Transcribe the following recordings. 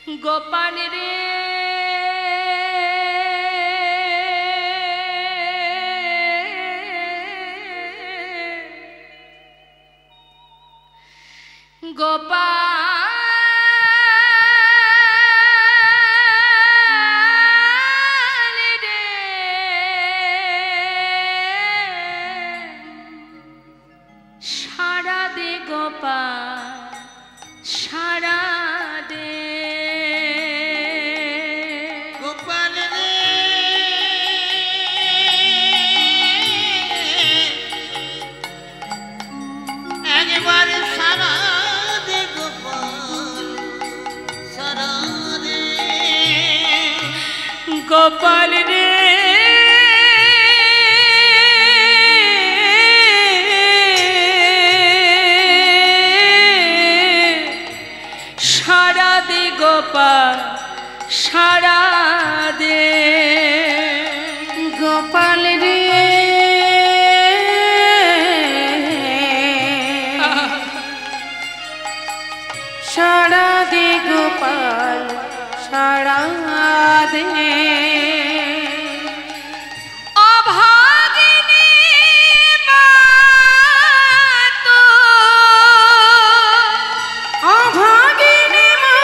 গোপাল রে গোপাল রে সারা দে গোপাল সারা দে গোপাল রে একবার সারা দে গোপাল সারা দে গোপাল রে সারা দে গোপাল সারা দে গোপাল রে সারা দে গোপাল সারা দে অভাগিনী মা তো অভাগিনী মা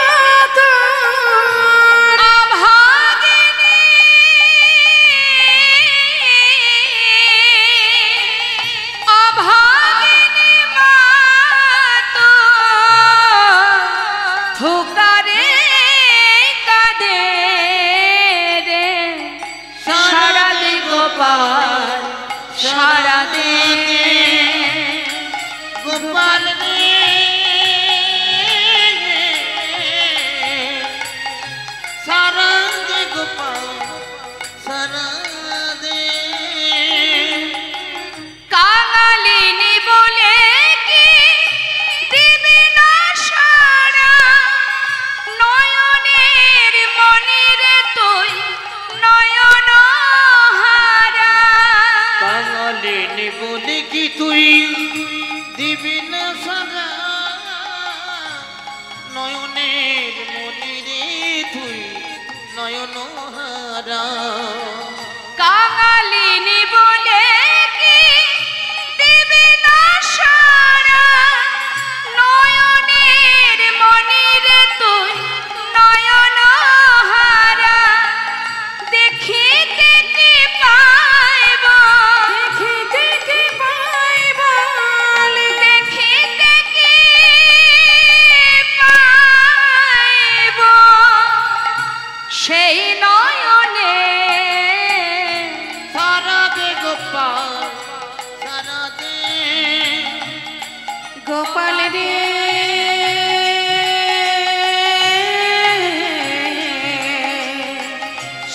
তো অভাগিনী অভাগিনী মা তো ফুকারে কাঁদে রে সারা দে গোপাল সারা দে গোপাল রে সারা দে গোপাল সারা দে কাঙালিনী বলে কি দিবি না সারা নয়নের মনিরে তুই নয়ন হারা কাঙালিনী বলে কি তুই দিবি না সারা নয়নের মনিরে তুই নয়ন হারা কাঙালিনী বলে কি দিবি না সারা নয়নের মনিরে তুই নয়ন হারা দেখিতে কি পাইব দেখিতে কি পাইব দেখিতে কি পাইব সেই নয়নে সারা দে গোপাল সারা দে গোপাল রে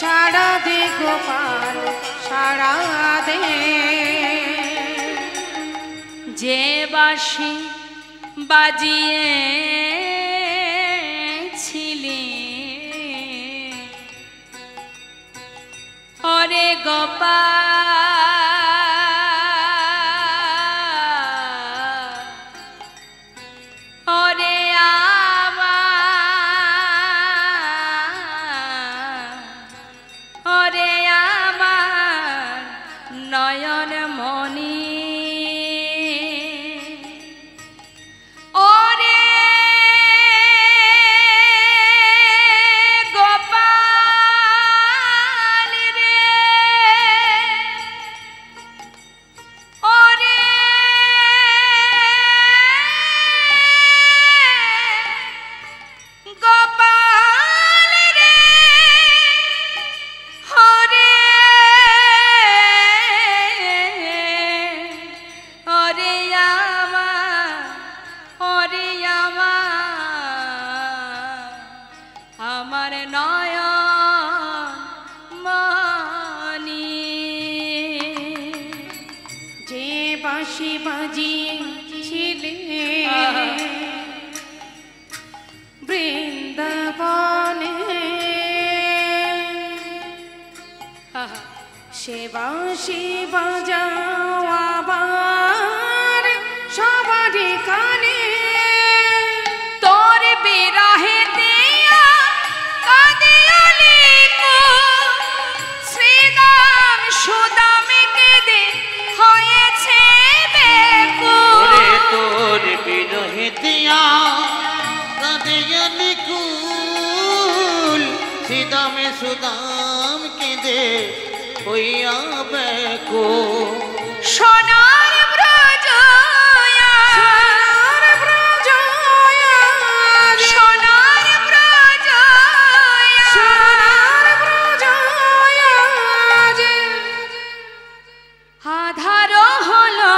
সারা দে গোপাল সারা দে যে বাঁশি বাজিয়েছিলি ওরে গোপাল ওরে আমার নয়ন মনি ওরে গোপাল রে ওরে গোপাল রে ওরে ওরে আমার নয়ন মনি যে বাঁশি বাজিয়েছিলে বৃন্দাবনে সে বাঁশি বাজাও আবার সবারই কানে তোর বিরহে দিয়া সিদামে সুদাম কেঁদে হইয়া ব্যাকুল। সোনার ব্রজ সোনার ব্রজ সোনার ব্রজ সোনার ব্রজ আধার হলো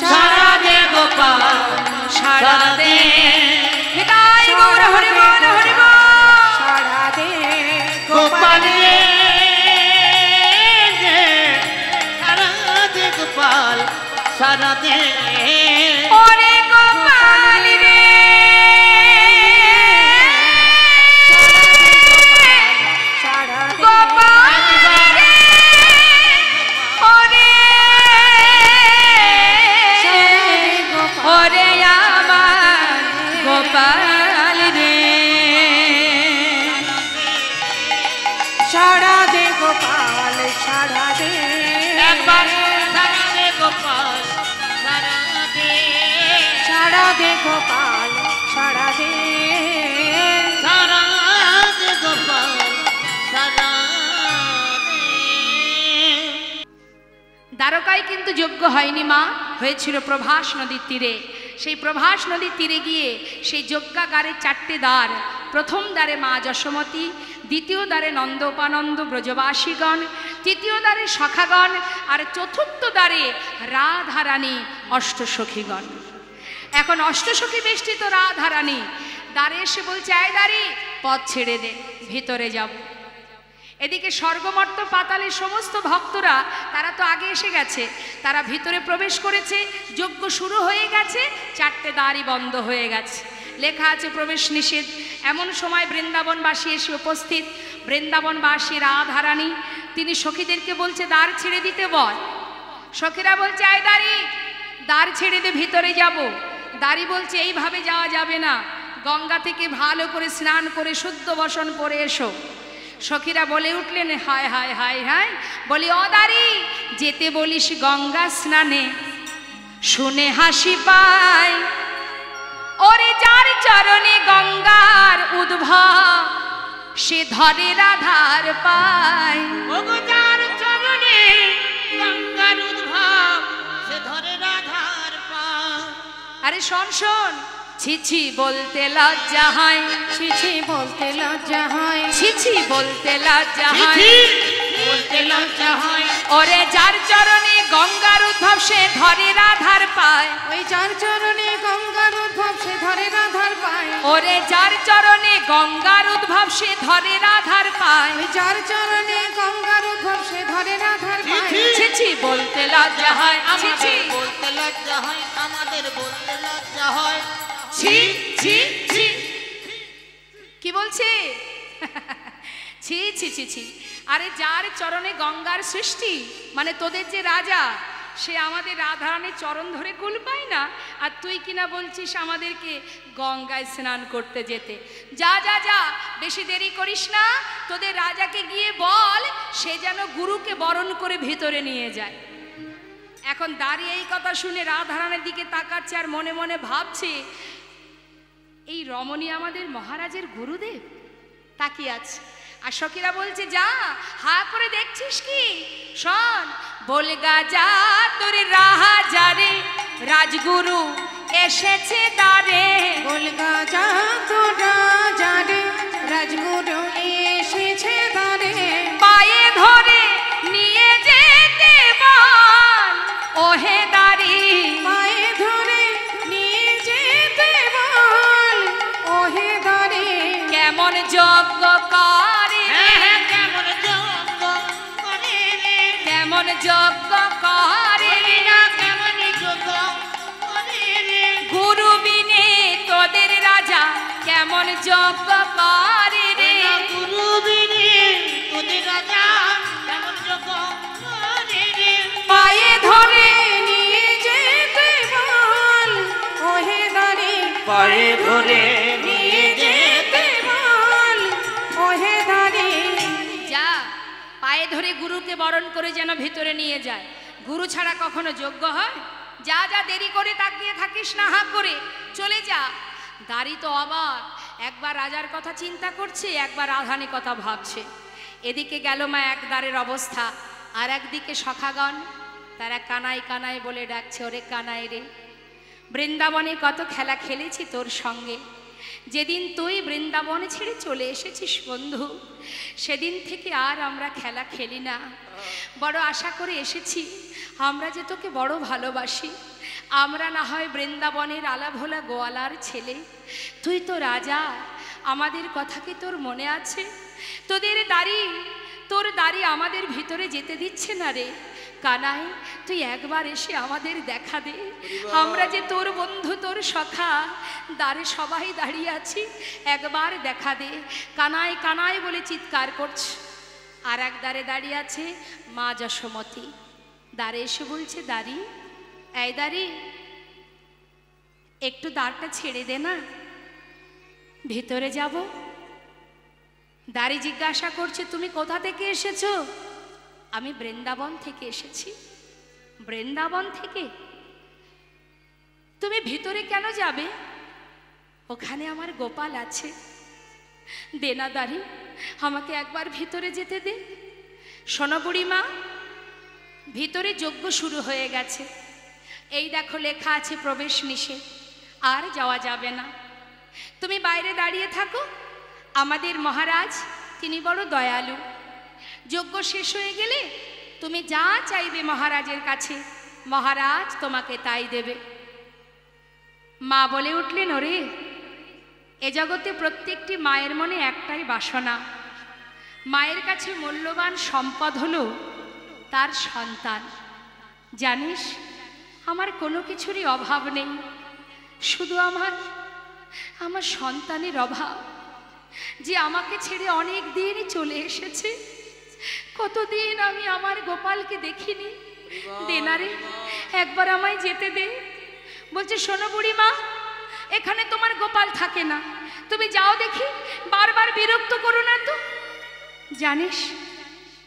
সারা দে গোপাল সারা দে গোপাল রে, সারা দে গোপাল সারা দে ওরে গোপাল রে গোপাল রে ওরে ওরে আমার গোপাল রে সারা দে গোপাল সারা দে একবার সারা দে গোপাল সারা দে সারা দে গোপাল সারা দে সারা দে গোপাল সারা দে। দ্বারকায় কিন্তু যজ্ঞ হয়নি মা, হয়েছিল প্রভাস নদীর তীরে। সেই প্রভাস নদীর তীরে গিয়ে সেই যজ্ঞাগারের 4টে দ্বার, প্রথম দ্বারে মা যশোমতী, দ্বিতীয় দ্বারে নন্দোপানন্দ ব্রজবাসীগণ, তৃতীয় দ্বারে সখাগণ, আর চতুর্থ দ্বারে রাধারানী অষ্টসখীগণ। এখন অষ্টসখী বেষ্টিত রাধারানী দ্বারে এসে বলছে, আয় দ্বারি পথ ছেড়ে দে, ভিতরে যাব। এদিকে স্বর্গমর্ত পাতালের সমস্ত ভক্তরা তারা তো আগে এসে গেছে, তারা ভিতরে প্রবেশ করেছে, যজ্ঞ শুরু হয়ে গেছে, 4টে দ্বারই বন্ধ হয়ে গেছে, লেখা আছে প্রবেশ নিষেধ। এমন সময় বৃন্দাবনবাসী এসে উপস্থিত। বৃন্দাবনবাসী রাধারানী তিনি সখীদেরকে বলছে, দ্বার ছেড়ে দিতে বল। সখীরা বলছে, আয় দ্বারি দ্বার ছেড়ে দে, ভিতরে যাব। দ্বারি বলছে, এইভাবে যাওয়া যাবে না, গঙ্গা থেকে ভালো করে স্নান করে শুদ্ধ বসন পরে এসো। সখীরা বলে উঠলেন, হায় হায় হায় হায়, বলি ও দ্বারি যেতে বলিস গঙ্গা স্নানে, শুনে হাসি পায়। ওরে যার চরণে গঙ্গার উদ্ভব, সে ধরে রাধার পায়। ওগো যার চরণে গঙ্গার উদ্ভব, সে ধরে রাধার পায়। আরে শোন শোন, ছিছি বলতে লজ্জা হয়, ছিছি বলতে লজ্জা হয়, ছিছি বলতে লজ্জা হয়, বলতে লজ্জা হয়। ওরে যার চরণে গঙ্গার উদ্ভব, সে ধরে রাধার পায়। ওই যার চরণে গঙ্গার উদ্ভব, সে ধরে রাধার পায়। ওরে যার চরণে গঙ্গার উদ্ভব, সে ধরে রাধার পায়। ওই যার চরণে গঙ্গার উদ্ভব, সে ধরে রাধার পায়। ছিছি বলতে লজ্জা হয়, ছিছি আমাদের বলতে লজ্জা হয়, আমাদের বলতে লজ্জা হয়। ছি ছি ছি, কি বলছে? ছি ছি ছি ছি। আরে যার চরণে গঙ্গার সৃষ্টি, মানে তোদের যে রাজা, সে আমাদের রাধারানীর চরণ ধরে কুল পায় না, আর তুই কিনা বলছিস আমাদেরকে গঙ্গায় স্নান করতে যেতে। যা যা যা, বেশি দেরি করিস না, তোদের রাজাকে গিয়ে বল সে যেন গুরুকে বরণ করে ভিতরে নিয়ে যায়। এখন দাঁড়িয়ে এই কথা শুনে রাধারানীর দিকে তাকাচ্ছে আর মনে মনে ভাবছে, এই রমণী আমাদের মহারাজের গুরুদেব, তাকিয়ে আছে। আর সখীরা বলছে, যা হা করে দেখছিস কি, শোন, বলগা যা তোর রাজারে রাজগুরু এসেছে দ্বারে। বলগা যা তো রাজারে রাজগুরু এসেছে দ্বারে। পায়ে ধরে নিয়ে যেতে বল, ওহে দাঁড়ি পায়ে ধরে নিয়ে যেতে বল, ওহে দ্বারে। কেমন যজ্ঞ করে রে, কেমন যজ্ঞ করে রে, কেমন যজ্ঞ করে রে, কেমন যজ্ঞ করে রে। গুরু বিনে তোদের রাজা কেমন যজ্ঞ করে রে। গুরু বিনে তোদের রাজা কেমন যজ্ঞ করে রে। পায়ে ধরে নিয়ে যেতে বল, ওহে দ্বারে। পায়ে ধরে নিয়ে যেতে বল, ওহে দ্বারে। যা, পায়ে ধরে গুরুকে বরণ করে যেন ভিতরে নিয়ে যায়। গুরু ছাড়া কখনো যোগ্য হয়? যা যা, দেরি করে তাকিয়ে থাকিস না, হা করে চলে যা। দাড়ি তো অবাক, একবার রাজার কথা চিন্তা করছে, একবার রাধানী কথা ভাবছে। এদিকে গেল মা এক দ্বারের অবস্থা, আর একদিকে সখাগণ তারা কানাই কানাই বলে ডাকছে, ওরে কানাই রে, বৃন্দাবনে কত খেলা খেলেছি তোর সঙ্গে, যেদিন তুই বৃন্দাবন ছেড়ে চলে এসেছিস বন্ধু, সেদিন থেকে আর আমরা খেলা খেলি না। বড় আশা করে এসেছি, আমরা যে তোকে বড় ভালোবাসি। আমরা না হয় বৃন্দাবনের আলাভোলা গোয়ালার ছেলে, তুই তো রাজা, আমাদের কথা কি তোর মনে আছে? তোর দাড়ি আমাদের ভিতরে যেতে দিচ্ছে না রে। কানাই, তুই একবার এসে আমাদের দেখা দে, আমরা যে তোর বন্ধু, তোর সখা, দ্বারে সবাই দাঁড়িয়ে আছি, একবার দেখা দে। কানাই কানাই বলে চিৎকার করছে। আর এক দ্বারে দাঁড়িয়ে আছে মা যশোমতী। দ্বারে এসে বলছে, দাঁড়ি, এই দাঁড়ি, একটু দ্বারটা ছেড়ে দে না, ভিতরে যাব। দাঁড়ি জিজ্ঞাসা করছে, তুমি কোথা থেকে এসেছো? আমি বৃন্দাবন থেকে এসেছি। বৃন্দাবন থেকে? তুমি ভিতরে কেন যাবে? ওখানে আমার গোপাল আছে। দে না দাঁড়ি, আমাকে একবার ভিতরে যেতে দে। শোনো বুড়িমা, ভিতরে যজ্ঞ শুরু হয়ে গেছে। এই দেখো লেখা আছে প্রবেশ নিষেধ, আর যাওয়া যাবে না। তুমি বাইরে দাঁড়িয়ে থাকো। আমাদের মহারাজ তিনি বড় দয়ালু, যজ্ঞ শেষ হয়ে গেলে তুমি যা চাইবে মহারাজের কাছে, মহারাজ তোমাকে তাই দেবে। মা বলে উঠলেন, ওরে, এ জগতে প্রত্যেকটি মায়ের মনে একটাই বাসনা, মায়ের কাছে মূল্যবান সম্পদ হলো তার সন্তান। জানিস, আমার কোনো কিছুরই অভাব নেই, শুধু আমার সন্তানের অভাব, যে আমাকে ছেড়ে অনেক দিনই চলে এসেছে। কতদিন আমি আমার গোপালকে দেখিনি। দে না রে, একবার আমায় যেতে দে। বলছে, শোনো বুড়িমা, এখানে তোমার গোপাল থাকে না, তুমি যাও দেখি, বারবার বিরক্ত করো না তো। জানিস,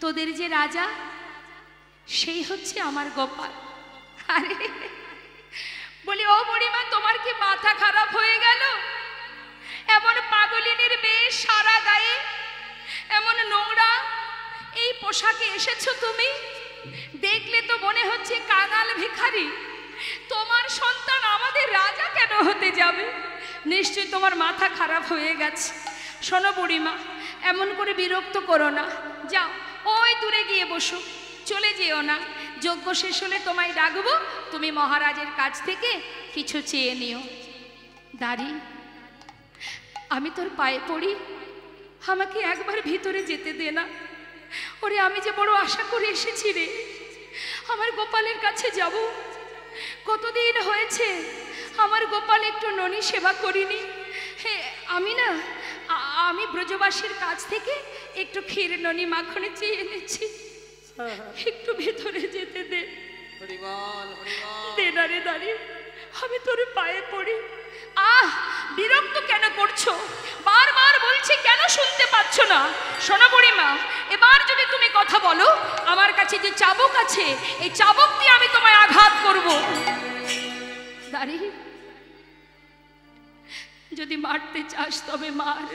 তোদের যে রাজা, সেই হচ্ছে আমার গোপাল। আরে বলি, ও বুড়িমা, তোমার কি মাথা খারাপ হয়ে গেল? এমন পাগলিনীর বেশ, সারা গায়ে এমন নোংরা এই পোশাকে এসেছো তুমি, দেখলে তো মনে হচ্ছে কাঙাল ভিখারি। তোমার সন্তান আমাদের রাজা কেন হতে যাবে? নিশ্চয়ই তোমার মাথা খারাপ হয়ে গেছে। শোনো বুড়িমা, এমন করে বিরক্ত করো না, যাও ওই দূরে গিয়ে বসো, চলে যেও না। যজ্ঞ শেষ হলে তোমায় ডাকবো, তুমি মহারাজের কাছ থেকে কিছু চেয়ে নিও। দাঁড়ি, আমি তোর পায়ে পড়ি, আমাকে একবার ভিতরে যেতে দে না। ওরে, আমি যে বড় আশা করে এসেছি রে, আমার গোপালের কাছে যাব। কতদিন হয়েছে আমার গোপাল একটু ননি সেবা করিনি। আমি ব্রজবাসীর কাছ থেকে একটু ক্ষীর ননি মাখনে চেয়ে এনেছি, একটু ভেতরে যেতে দে। দে না রে দাঁড়িয়ে, আমি তোর পায়ে পড়ি। বিরক্ত কেন করছো? বারবার বলছি, কেন শুনতে পাচ্ছ না? শোনো বুড়িমা, এবার যদি তুমি কথা বলো, আমার কাছে যে চাবুক আছে, এই চাবুক দিয়ে আমি তোমায় আঘাত করব। দাঁড়িয়ে, যদি মারতে চাস তবে মার,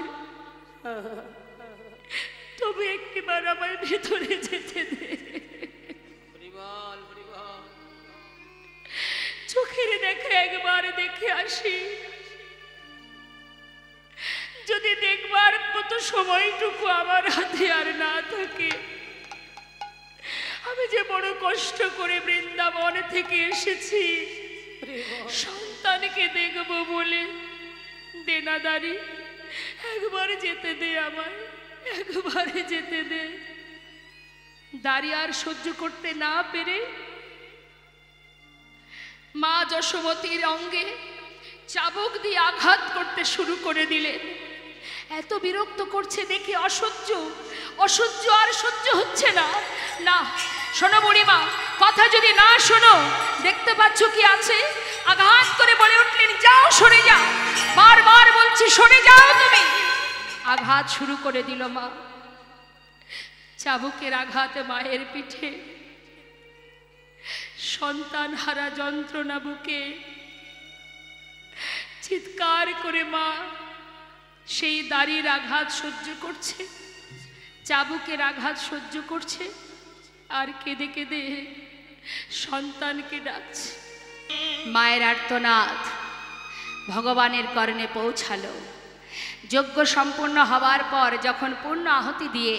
তবে একটিবার আমার ভেতরে যেতে দে। চোখের দেখে একবার দেখে আসি, যদি দেখবার মতো সময়টুকু আমার হাতে আর না থাকে। আমি যে বড় কষ্ট করে বৃন্দাবন থেকে এসেছি সন্তানকে দেখবো বলে। দে না দাঁড়ি, একবার যেতে দে, আমায় একবারে যেতে দে। দাঁড়ি আর সহ্য করতে না পেরে মা যশোমতীর অঙ্গে চাবুক দিয়ে আঘাত করতে শুরু করে দিলেন। এত বিরক্ত করছে দেখে অসহ্য আর সহ্য হচ্ছে না। না, শোনো বুড়িমা, কথা যদি না শোনো, দেখতে পাচ্ছ কি আছে? আঘাত করে বলে উঠলেন, যাও, সরে যাও। বারবার বলছি, সরে যাও তুমি। আঘাত শুরু করে দিল মা। চাবুকের আঘাতে মায়ের পিঠে সন্তান হারা যন্ত্রণা বুকে চিৎকার করে মা সেই দাড়ির আঘাত সহ্য করছে, চাবুকের আঘাত সহ্য করছে, আর কেঁদে কেঁদে সন্তানকে ডাকছে। মায়ের আর্তনাদ ভগবানের কর্ণে পৌঁছালো। যজ্ঞ সম্পূর্ণ হওয়ার পর যখন পূর্ণ আহুতি দিয়ে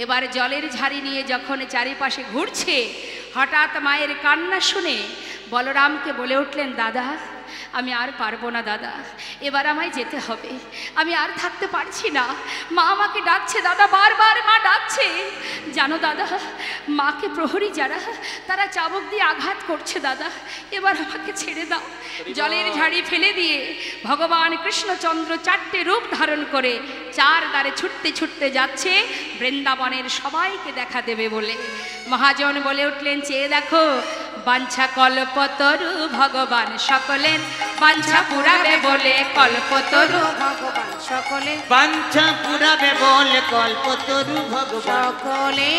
এবার জলের ঝাড়ি নিয়ে যখন চারিপাশে ঘুরছে, হঠাৎ মায়ের কান্না শুনে বলরামকে বলে উঠলেন, দাদা আমি আর পারবো না দাদা, এবার আমায় যেতে হবে, আমি আর থাকতে পারছি না, মা আমাকে ডাকছে দাদা, বারবার মা ডাকছে। জানো দাদা, মাকে প্রহরী যারা তারা চাবুক দিয়ে আঘাত করছে দাদা, এবার আমাকে ছেড়ে দাও। জলের ঝাড়ি ফেলে দিয়ে ভগবান কৃষ্ণচন্দ্র 4টে রূপ ধারণ করে 4 দ্বারে ছুটতে ছুটতে যাচ্ছে বৃন্দাবনের সবাইকে দেখা দেবে বলে। মহাজন বলে উঠলেন, চেয়ে দেখো বাঞ্ছা কল্পতরু ভগবান সকলের বাঞ্ছা পুরাবে বলে কল্পতরু ভগবান সকলে বাঞ্ছা পুরাবে বলে কল্পতরু ভগবান সকলে।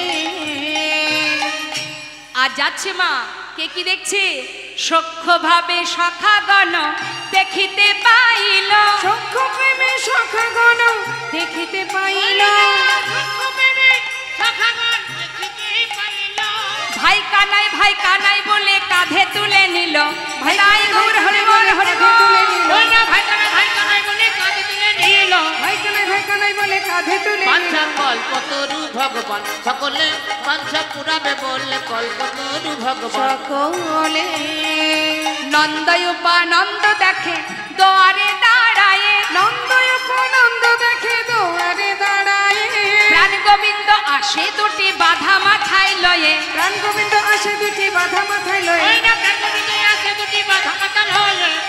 আর যাচ্ছে মা, কে কি দেখছে? সখ্য ভাবে সখাগণ দেখিতে পাইল, সখ্য প্রেমে সখাগণ দেখিতে পাইল, ভাই কানাই বলে কাঁধে তুলে নিল, ভাই গৌর হরে বল হরে বল তুলে নিল, ভাই কানাই বলে কাঁধে তুলে নিল। ভাই কানাই বলে কাঁধে তুলে বাঞ্ছা নিল। কল্পতরু ভগবান সকলে বাঞ্ছা পুরাবে বলে কল্পতরু ভগবান সকলে নন্দয়ুপানন্দ দেখে দোয়ারে দাঁড়ায়ে, নন্দয়ুপানন্দ দেখে দুয়ারে দাঁড়ায়, প্রাণ গোবিন্দ আসে দুটি বাধা মাথায় লয়ে, প্রাণ গোবিন্দ আসে দুটি বাধা মাথায় লয়ে,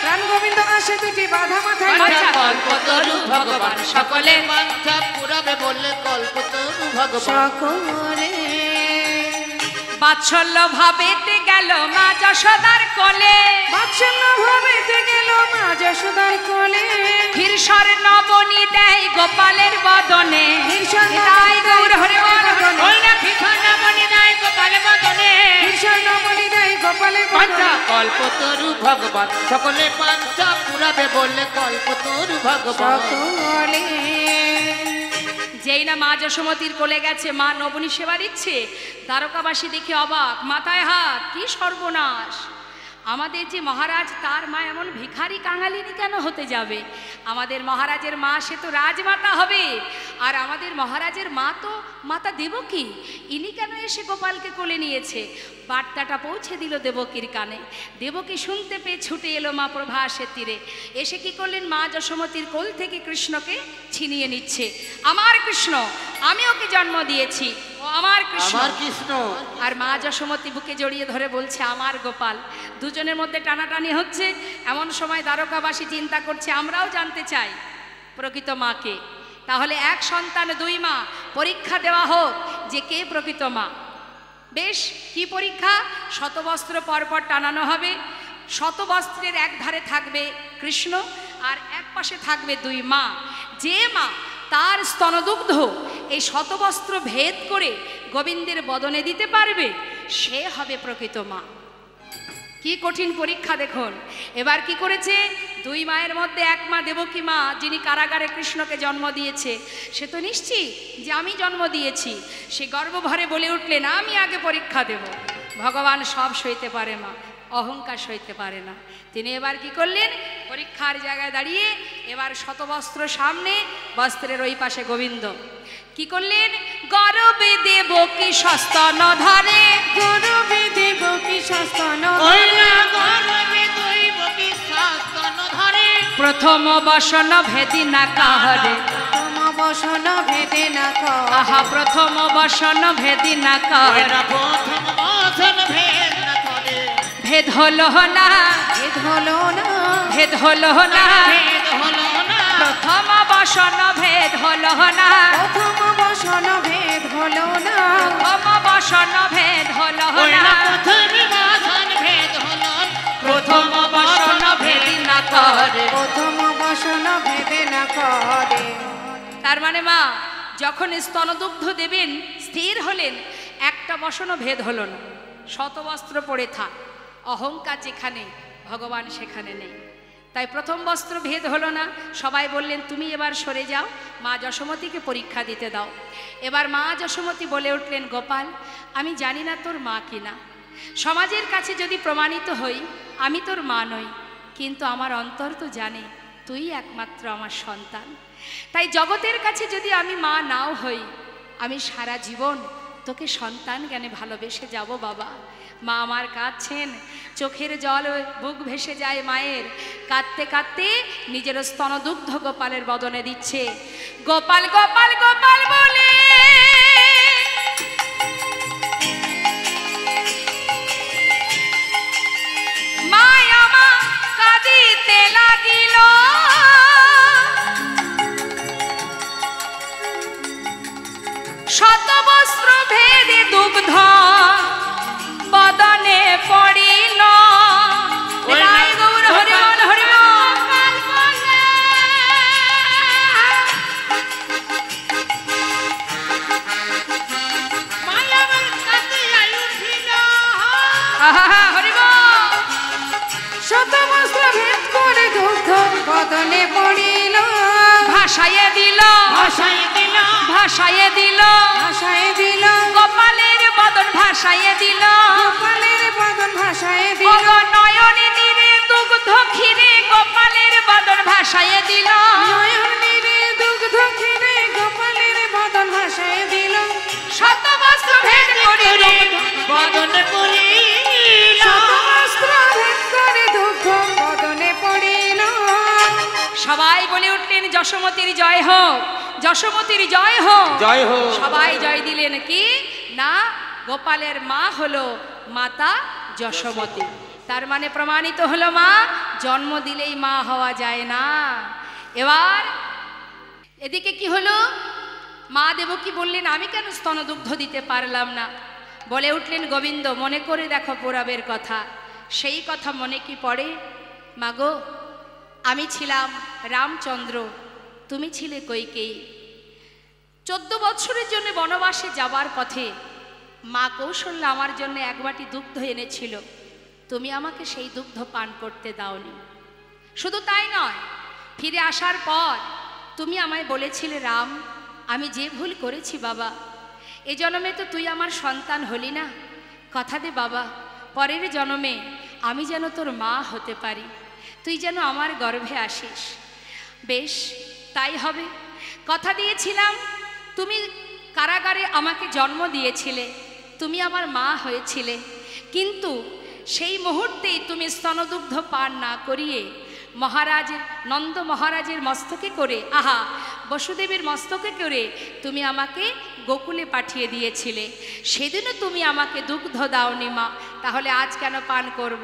প্রাণ গোবিন্দ আসে দুটি বাধা মাথায় লয়ে। বাঞ্ছা কল্পতরু ভগবান সকলে বাঞ্ছা পুরাবে বলে কল্পতরু ভগবান সকলে বাৎসল্য ভাবেতে গেল মা যশোদার কোলে, বাৎসল্য ভাবেতে গেল মা যশোদার কোলে, ক্ষীরসর নবনী দেয় গোপালের বদনে, ক্ষীরসর তাই গৌর হরে বল বদনে। ক্ষীরসর নবনী দেয় গোপালের বদনে। ঈশ্বর নবনী দেয় গোপালের বাঞ্ছা বদনে। কল্পতরু ভগবান সকলে বাঞ্ছা পুরাবে বলে কল্পতরু ভগবান সকলে যেই না মা যশোমতির কোলে গেছে, মা নবনী সেবা দিচ্ছে, দ্বারকাবাসী দেখে অবাক, মাথায় হাত, কি সর্বনাশ! আমাদের যে মহারাজ তার মা এমন ভিখারি কাঙালিনী কেন হতে যাবে? আমাদের মহারাজের মা সে তো রাজমাতা হবে, আর আমাদের মহারাজের মা তো মাতা দেবকী, ইনি কেন এসে গোপালকে কোলে নিয়েছে? বার্তাটা পৌঁছে দিল দেবকীর কানে। দেবকী শুনতে পেয়ে ছুটে এলো মা প্রভাসের তীরে, এসে কি করলেন? মা যশোমতির কোল থেকে কৃষ্ণকে ছিনিয়ে নিচ্ছে। আমার কৃষ্ণ, আমি ওকে জন্ম দিয়েছি, ও আমার কৃষ্ণ। আমার কৃষ্ণ। আর মা যশোমতি বুকে জড়িয়ে ধরে বলছে, আমার গোপাল। দুজনের মধ্যে টানাটানি হচ্ছে। এমন সময় দ্বারকাবাসী চিন্তা করছে, আমরাও জানতে চাই প্রকৃত মাকে। তাহলে এক সন্তান দুই মা, পরীক্ষা দেওয়া হোক যে কে প্রকৃত মা। বেশ, কি পরীক্ষা? শতবস্ত্র পরপর টানানো হবে। শতবস্ত্রের এক ধারে থাকবে কৃষ্ণ, আর এক পাশে থাকবে দুই মা। যে মা তার স্তনদুগ্ধ এই শতবস্ত্র ভেদ করে গোবিন্দের বদনে দিতে পারবে, সে হবে প্রকৃত মা। কি কঠিন পরীক্ষা দেখুন। এবার কি করেছে? দুই মায়ের মধ্যে এক মা দেবকী মা, যিনি কারাগারে কৃষ্ণকে জন্ম দিয়েছে, সে তো নিশ্চিত যে আমি জন্ম দিয়েছি। সে গর্বভরে বলে উঠলেন, আমি আগে পরীক্ষা দেব। ভগবান সব সইতে পারে মা, অহংকার সইতে পারে না। তিনি এবার কি করলেন? পরীক্ষার জায়গায় দাঁড়িয়ে এবার শতবস্ত্র সামনে, বস্ত্রের ওই পাশে গোবিন্দ। কি করলেন? গর্বে দেবকী সস্তন ধরে, গৌরবে দেবকী সস্তন প্রথম বসন ভেদি না কাহরে, প্রথম বসন ভেদে না কর, আহা প্রথম বসন ভেদি না কাহরে। প্রথম বচন ভেদ না করে ভেদ হলো না, ভেদ হলো না, ভেদ হলো না, ভেদ হলো না প্রথম বসন ভেদ হলো না, প্রথম বসন ভেদ হলো না, প্রথম বসন ভেদ হলো না, প্রথম বচন ভেদ হলো প্রথম বসন ভেদি না কাহরে। প্রথম বসন ভেদে না করে। তার মানে মা যখন স্তনদুগ্ধ দেবেন স্থির হলেন, একটা বসনও ভেদ হলো না। শতবস্ত্র পরে থাক, অহংকার যেখানে ভগবান সেখানে নেই। তাই প্রথম বস্ত্র ভেদ হলো না। সবাই বললেন তুমি এবার সরে যাও, মা যশোমতীকে পরীক্ষা দিতে দাও। এবার মা যশোমতী বলে উঠলেন, গোপাল আমি জানি না তোর মা কিনা, সমাজের কাছে যদি প্রমাণিত হই আমি তোর মা নই, কিন্তু আমার অন্তর তো জানে তুই একমাত্র আমার সন্তান। তাই জগতের কাছে যদি আমি মা নাও হই, আমি সারা জীবন তোকে সন্তান জ্ঞানে ভালোবেসে যাব বাবা। মা আমার কাঁদছেন, চোখের জল বুক ভেসে যায় মায়ের, কাঁদতে কাঁদতে নিজের স্তনদুগ্ধ গোপালের বদনে দিচ্ছে। গোপাল গোপাল গোপাল বলে মায়া মা কাঁদিতে লাগিল, শত বস্ত্র ভেদে দুগ্ধ বদনে পড়িল। রায় গৌর হরিবল হরিবল। শত বস্ত্র ভেদ করে দুগ্ধ বদনে পড়িল, ভাসাইয়ে দিল ভাসাইয়ে দিল ভাসাইয়ে দিল ভাসায় দিল, গোপালের বদন ভাসাইয়ে দিল। গোপালের বদন ভাসায় দিল, ওগো নয়নে নীরে দুগ্ধ ক্ষীরে গোপালের বদন ভাসাইয়ে দিল। নয়ন নীরে দুগ্ধ ক্ষীরে গোপালের বদন ভাসায় দিল, শত বস্ত্র ভেদ করিল বদনে করিল, শত বস্ত্র ভেদ করে দুগ্ধ বদনে পড়িল। সবাই বলে উঠলেন যশোমতীর জয় হোক, যশোমতীর জয় হোক, জয় হোক। সবাই জয় দিলেন। কি না, গোপালের মা হলো মাতা যশোমতী। তার মানে প্রমাণিত হলো মা জন্ম দিলেই মা হওয়া যায় না। এবার এদিকে কি হলো, মা দেবকী বললেন আমি কেন স্তনদুগ্ধ দিতে পারলাম না। বলে উঠলেন গোবিন্দ মনে করে দেখো পূরবের কথা। সেই কথা মনে কি পড়ে? মাগো আমি ছিলাম রামচন্দ্র, তুমি ছিলে কইকেয়ী। 14 বছরের জন্য বনবাসে যাবার পথে মা কৌশল্যা আমার জন্য এক বাটি দুগ্ধ এনেছিল, তুমি আমাকে সেই দুগ্ধ পান করতে দাওনি। শুধু তাই নয়, ফিরে আসার পর তুমি আমায় বলেছিলে রাম আমি যে ভুল করেছি বাবা, এ জন্মে তো তুই আমার সন্তান হলি না, কথা দে বাবা পরের জন্মে আমি যেন তোর মা হতে পারি, তুই যেন আমার গর্ভে আসিস। বেশ তাই হবে, কথা দিয়েছিলাম। তুমি কারাগারে আমাকে জন্ম দিয়েছিলে, তুমি আমার মা হয়েছিলে, কিন্তু সেই মুহূর্তেই তুমি স্তনদুগ্ধ পান না করিয়ে মহারাজ নন্দ মহারাজের মস্তকে করে, আহা বসুদেবের মস্তকে করে তুমি আমাকে গোকুলে পাঠিয়ে দিয়েছিলে। সেদিনও তুমি আমাকে দুগ্ধ দাওনি মা, তাহলে আজ কেন পান করব?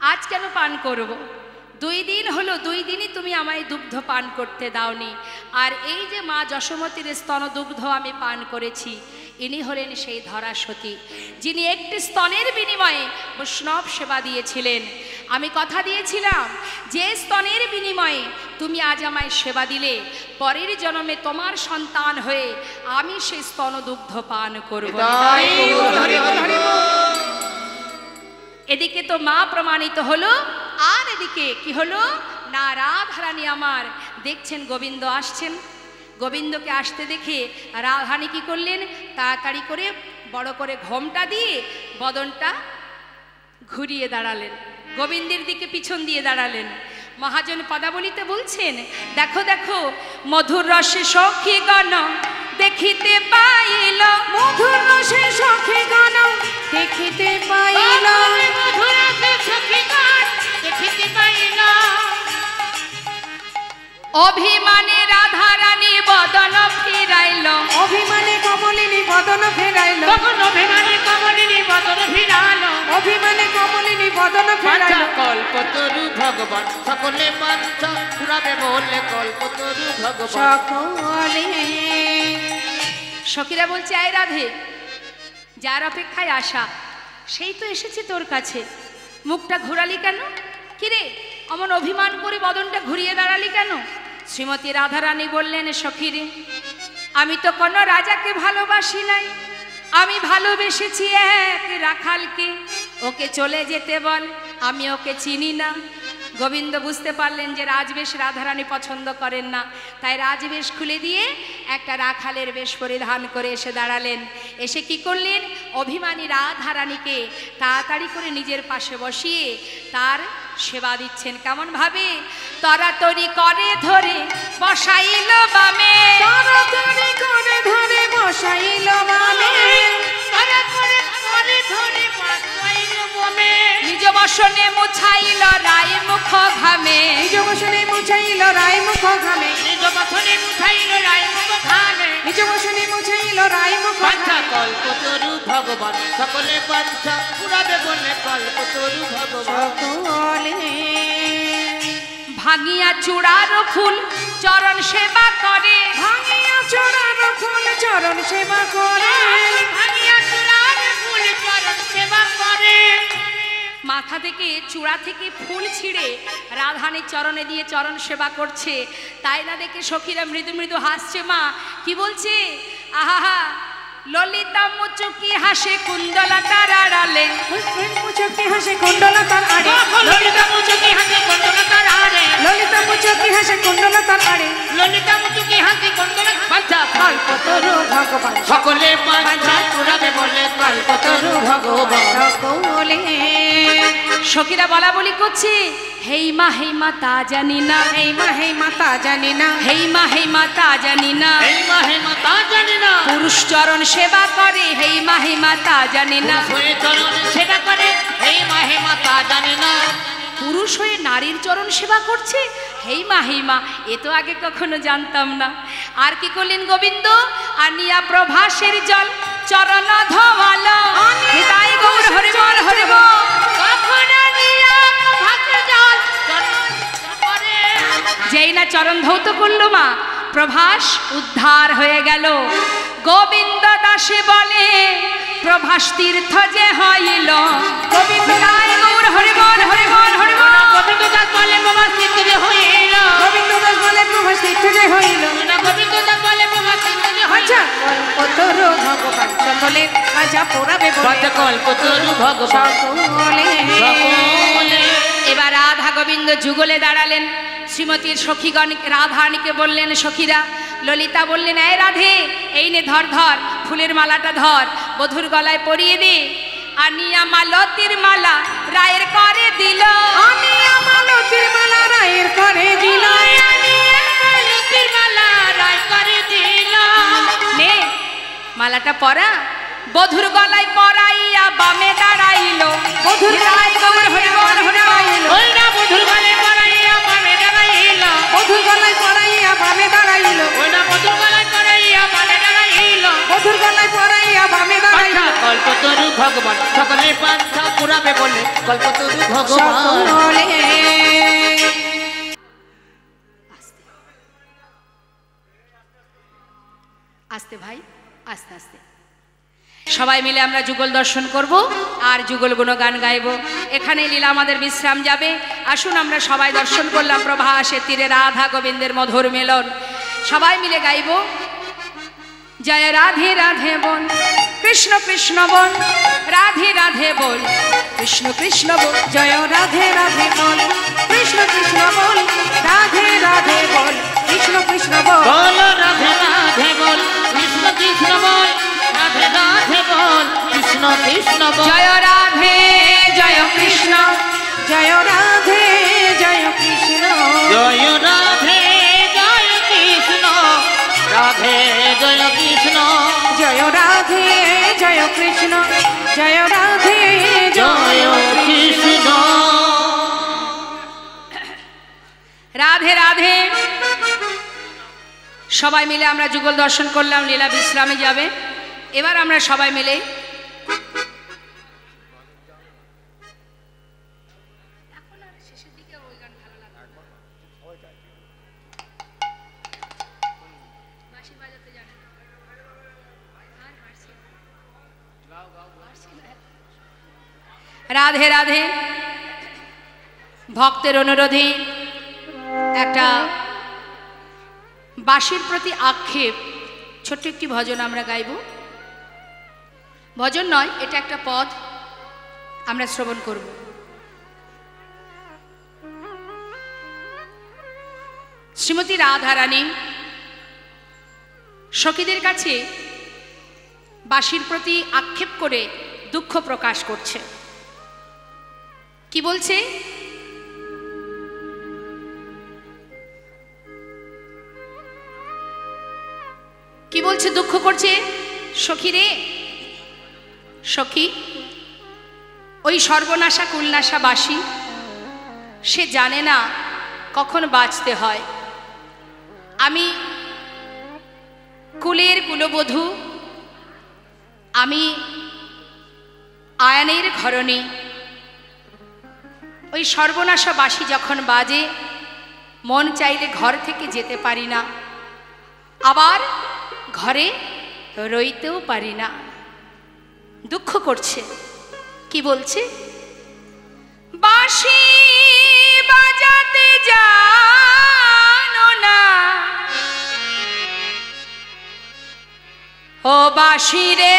আজ কেন পান করব? 2 দিন হলো, 2 দিনই তুমি আমায় দুগ্ধ পান করতে দাওনি। আর এই যে মা যশোমতীর স্তন দুগ্ধ আমি পান করেছি, ইনি হলেন সেই ধরা সতী, যিনি একটি স্তনের বিনিময়ে বৈষ্ণব সেবা দিয়েছিলেন। আমি কথা দিয়েছিলাম যে স্তনের বিনিময়ে তুমি আজ আমায় সেবা দিলে, পরের জন্মে তোমার সন্তান হয়ে আমি সেই স্তন দুগ্ধ পান করব। এদিকে তো মা প্রমাণিত হলো, আর এদিকে কি হলো না, রাধারানী আমার দেখছেন গোবিন্দ আসছেন। গোবিন্দকে আসতে দেখে রাধারানী কি করলেন, তাড়াতাড়ি করে বড় করে ঘোমটা দিয়ে বদনটা ঘুরিয়ে দাঁড়ালেন, গোবিন্দের দিকে পিছন দিয়ে দাঁড়ালেন। মহাজন পদাবলিতে বলছেন, দেখো দেখো মধুর রসে সখী গণ দেখিতে পাইল, মধুর রসে সখী গণ দেখিতে পাইল, মধুর রসে সখী গণ দেখিতে পাইল, অভিমানে রাধারানী বদন ফিরাইল, অভিমানে কমলিনী বদন ফেরাইল, তখন অভিমানী কমলিনী বদন ফিরাল, অভিমানে কমলিনী বদন ফেরাইল। কল্পতরু ভগবান সকলে বাঞ্ছা পুরাবে বললে কল্পতরু ভগবান সকলে সখীরা বলছে আয় রাধে, যার অপেক্ষায় আসা সেই তো এসেছে তোর কাছে, মুখটা ঘোরালি কেন? কিরে অমন অভিমান করে বদনটা ঘুরিয়ে দাঁড়ালি কেন? শ্রীমতী রাধারানী বললেন, সখীরে আমি তো কোনো রাজাকে ভালোবাসি নাই, আমি ভালোবেসেছি এক রাখালকে, ওকে চলে যেতে বল, আমি ওকে চিনি না। গোবিন্দ বুঝতে পারলেন যে রাজবেশ রাধারানী পছন্দ করেন না, তাই রাজবেশ খুলে দিয়ে একটা রাখালের বেশ পরিধান করে এসে দাঁড়ালেন। এসে কি করলেন, অভিমানী রাধারানীকে তাড়াতাড়ি করে নিজের পাশে বসিয়ে তার সেবা দিচ্ছেন। কেমন ভাবে, তরাতরি করে ধরে বসাইল বামে, তাড়াতাড়ি করে ধরে বসাইল বামে, তাড়াতাড়ি করে ধরে বসাইল বামে, নিজ বসনে মুছাইল রায় মুখ ঘামে, নিজ বসনে মুছাইল রায় মুখ ঘামে, নিজ বসনে মুছাইল রায় মুখ ঘামে, নিজ বসনে মুছাইল রায় মুখ বাঞ্ছা ঘামে। কল্পতরু ভগবান সকলে বাঞ্ছা পুরাবে বলে কল্পতরু ভগবান। সকলে ভাঙিয়া চূড়ার ফুল চরণ সেবা করে, ভাঙিয়া চূড়ার ফুল চরণ সেবা করে, ভাঙিয়া চূড়ার ফুল চরণ সেবা করে। মাথা থেকে চূড়া থেকে ফুল ছিঁড়ে রাধারানীর চরণে দিয়ে চরণ সেবা করছে। তাই না দেখে সখীরা মৃদু মৃদু হাসছে। মা কি বলছে, আহা ললিতা মুচুকি হাসে কুণ্ডলতার আড়ালে, মুচকি হাসে কুণ্ডলতার আড়ে, ললিতা মুচুকি হাসি কুণ্ডলতার আড়ে, ললিতা মুচকি হাসে কুণ্ডলতার আড়ে, ললিতা মুচুকি হাসি কুণ্ডল বাঞ্ছা কল্পতরু ভগবান সকলে বাঞ্ছা পুরাবে বলে কল্পতরু ভগবান। সকলে সখীরা বলা বলি করছে, হেই মা তা জানি না, হেই মা তা জানি না, হেই মা তা জানি না, এই মহিমা তা জানি না, পুরুষ চরণ সেবা করে, হেই মা তা জানি না, হয়ে চরণ সেবা করে, এই মহিমা তা জানি না, পুরুষ হয়ে নারীর চরণ সেবা করছে, হেই মা এ তো আগে কখনো জানতাম না। আর কি করলেন গোবিন্দ, আনিয়া প্রভাসের জল চরণ ধোয়ালো, নিতাই গৌর হরি বল হরি বল। কখন নিয়া প্রভাসের জল চরণ করে, যেই না চরণ ধৌত করলো মা, প্রভাস উদ্ধার হয়ে গেল। গোবিন্দ দাসে বলে প্রভাস তীর্থ যে হইল, গোবিন্দ রায় গৌর হরি বল হরি বল হরি বল। গোবিন্দ দাস বলে প্রভাস তীর্থ যে হইল, গোবিন্দ দাস বলে প্রভাস তীর্থ যে হইল, গোবিন্দ দাস বলে প্রভাস তীর্থ যে হইল। আচ্ছা কল্পতরু ভগবান সকলে আজা পোড়াবে বলে কল্পতরু ভগবান সকলে। সকলে। এবার রাধা গোবিন্দ যুগলে দাঁড়ালেন। শ্রীমতীর সখীগণ রাধারানীকে বললেন, সখীরা ললিতা বললেন, এই রাধে এই নে ধর ধর ফুলের মালাটা ধর, বধুর গলায় পরিয়ে দে। আনিয়া মালতির মালা রায়ের করে দিল, আমি আমালতির মালা রায়ের করে দিল, লতির মালা রায় করে দিল, নে মালাটা পরা, বধুর গলায় পরাইয়া বামে দাঁড়াইল, বধুর রায় গৌর হরি বল হরি বল। ওই না বধুর গলে পড়াইয়া পাবে দাঁড়াইল, বধুর গলায় পরাইয়া বামে দাঁড়াইল, ওই না বধুর গলে পড়াইয়া পাবে দাঁড়াইল। বধুর গলায় পরাইয়া বামে দাঁড়াইল, কল্পতরু ভগবান সকলে পান্থা পুরাবে বলে কল্পতরু ভগবান। সকলে আস্তে ভাই আস্তে আস্তে, সবাই মিলে আমরা যুগল দর্শন করব আর যুগল গুণগান গাইব। এখানে লীলা আমাদের বিশ্রাম যাবে। আসুন আমরা সবাই দর্শন করলাম প্রভাসের তীরে রাধা গোবিন্দের মধুর মেলন। সবাই মিলে গাইব, জয় রাধে রাধে বল কৃষ্ণ কৃষ্ণ বল, রাধে রাধে বল কৃষ্ণ কৃষ্ণ বল, জয় রাধে রাধে বল কৃষ্ণ কৃষ্ণ বল, রাধে রাধে বল কৃষ্ণ কৃষ্ণ বল, বল রাধে রাধে বল কৃষ্ণ কৃষ্ণ বল, রাধে রাধে বল কৃষ্ণ কৃষ্ণ বল। জয় রাধে জয় কৃষ্ণ, জয় রাধে জয় কৃষ্ণ, জয় রাধে জয় কৃষ্ণ, রাধে জয় কৃষ্ণ, জয় রাধে জয় কৃষ্ণ, জয় রাধে জয় কৃষ্ণ। রাধে রাধে। সবাই মিলে আমরা যুগল দর্শন করলাম, লীলা বিশ্রামে যাবে। এবার আমরা সবাই মিলে রাধে রাধে। ভক্তের অনুরোধে একটা বাঁশির প্রতি আক্ষেপ ছোট্ট একটি ভজন আমরা গাইব। ভজন নয়, এটা একটা পদ আমরা শ্রবণ করব। শ্রীমতী রাধারানী সখীদের কাছে বাঁশির প্রতি আক্ষেপ করে দুঃখ প্রকাশ করছে। কি বলছে? কি বলছে? দুঃখ করছে। সখী রে সখী, ওই সর্বনাশা কুলনাশা বাঁশি সে জানে না কখন বাজতে হয়। আমি কুলের কুলবধূ, আমি আয়ানের ঘরণী। ওই সর্বনাশা বাঁশি যখন বাজে মন চাইলে ঘর থেকে যেতে পারি না, আবার ঘরে রইতেও পারি না। দুঃখ করছে। কি বলছে? বাঁশি বাজাতে জানো না ও বাঁশি রে,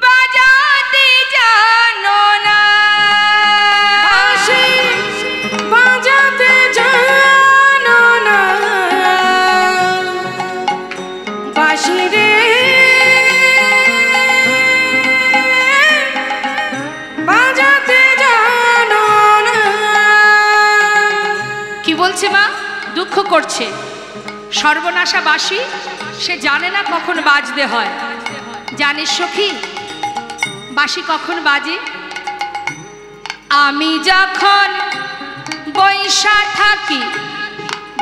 বাজাতে জানো না। বাঁশি বাজাতে জানো না, বাঁশি রে বাজাতে জানো না। কি বলছে মা? দুঃখ করছে। সর্বনাশা বাঁশি সে জানে না কখন বাজতে হয়। জানিস সখী বাঁশি কখন বাজে? আমি যখন বৈশা থাকি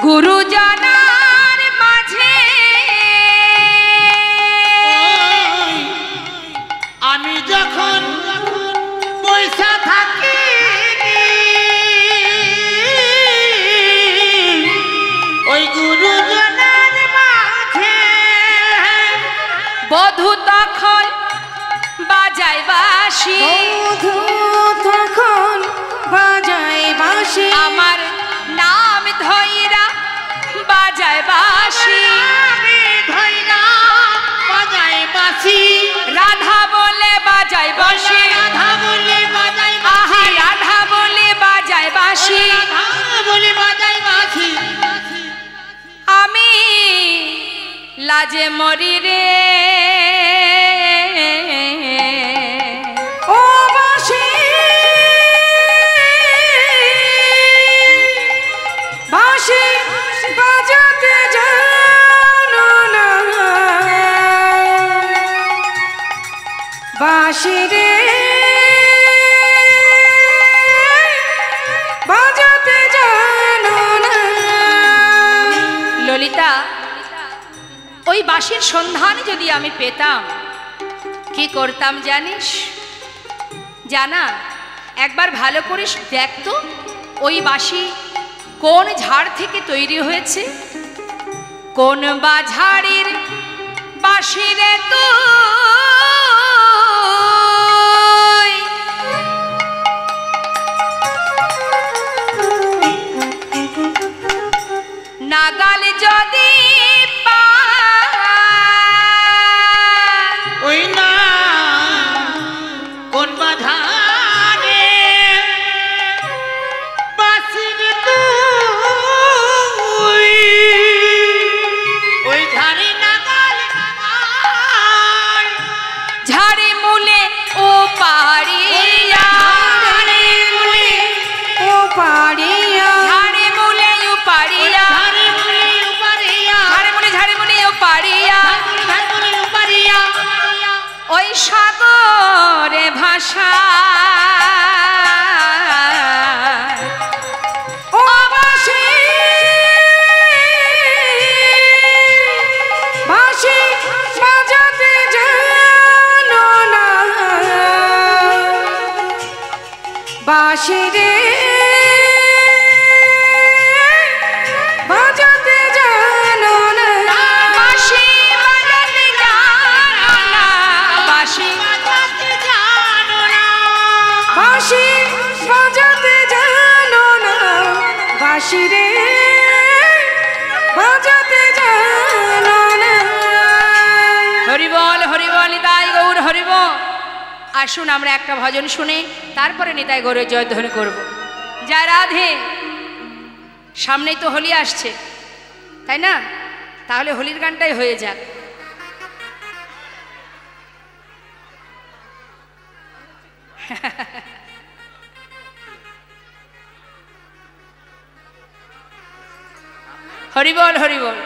গুরুজনার মাঝে, আমি যখন পয়সা থাকি ওই গুরুজনার মাঝে, বধূ তখন বাজায় বাঁশি, বধূ তখন বাজায় বাঁশি, আমার নাম ধইরা বাজায় বাঁশি, আমি ধইরা বাজাই বাঁশি, রাধা বলে বাজায় বাঁশি, রাধা বলে বাজাই আহা রাধা বলে বাজায় বাঁশি, রাধা বলে বাজাই বাঁশি। আমি লাজে মরি রে ও বাঁশি বাঁশি বাজাতে জানো না, বাঁশি রে বাজাতে জানো না। ললিতা, ওই বাঁশির সন্ধান যদি আমি পেতাম কি করতাম জানিস? জানা, একবার ভালো করে দেখতো ওই বাঁশি কোন ঝাড় থেকে তৈরি হয়েছে, কোন বা ঝাড়ের বাঁশি রে তুই। নাগাল যদি ওই না কোন বাধারে বাঁশির তুই, ওই ঝাড়ি নাগাল ঝাড়ে মূলে ও পারিয়া, ঝাড়ে মূলে ও পারিয়া, ঝাড়ে মূলে ও পারিয়া, ঝাড়ি মুড়ি উপারিয়া, ঝাড়ে মূলে ও পারিয়া, ঝাড়ি মুড়ি উপারিয়া, ওই সাগরে ভাষা ও বাঁশি বাঁশি বাজাতে জানো না, বাঁশি রে বাজাতে জানো না, বাঁশি বাজাতে জানো না, বাঁশি বাজাতে জানো না, বাঁশি বাজাতে জানো না, বাঁশি রে বাজাতে জানো না। হরিবল হরিবল নিতাই গৌর হরিবল। আসুন আমরা একটা ভজন শুনে তারপরে নিতাই গৌরের জয়ধ্বনি করব। যা রাধে। সামনেই তো হোলি আসছে, তাই না? তাহলে হোলির গানটাই হয়ে যাক। হরিবল হরিবল।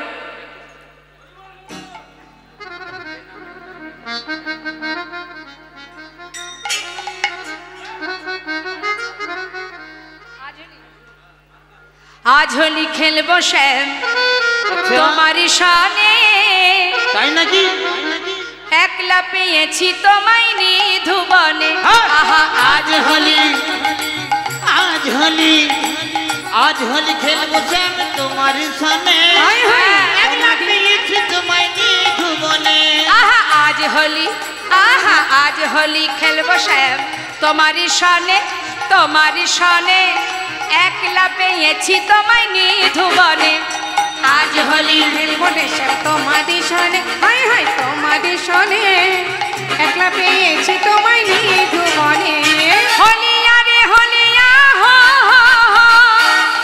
আজ হোলি খেলবো শ্যাম তোমারই শানে, তাই নাকি? একলা পেয়েছি তোমায় নিধুবনে। আহা আজ হোলি, আজ হোলি, আজ হোলি খেলবো শ্যাম তোমার সামনে, একলা পেয়েছি তোমায় নিধুবনে। আহা আজ হোলি, আহা আজ হোলি খেলবো শ্যাম তোমারই শানে, তোমারই শানে, একলা পেয়েছি তোমায় নিধুবনে। আজ হোলি খেলবো রে শ্যাম তোমাদের সনে, হাই হাই তোমাদের সনে, একলা পেয়েছি তোমায় নিধুবনে। হোলিয়া রে হোলিয়া হো হো হো,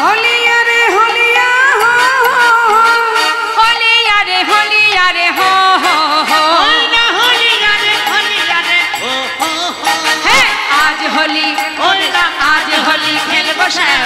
হোলিয়া রে হোলিয়া হো হো হো, হোলিয়া রে হোলিয়া রে হো হো হো। হোলিয়া হোলিয়া রে হোলিয়া রে ও হো হো। হে আজ হোলি, হোলিয়া আজ হোলি খেলবো শ্যাম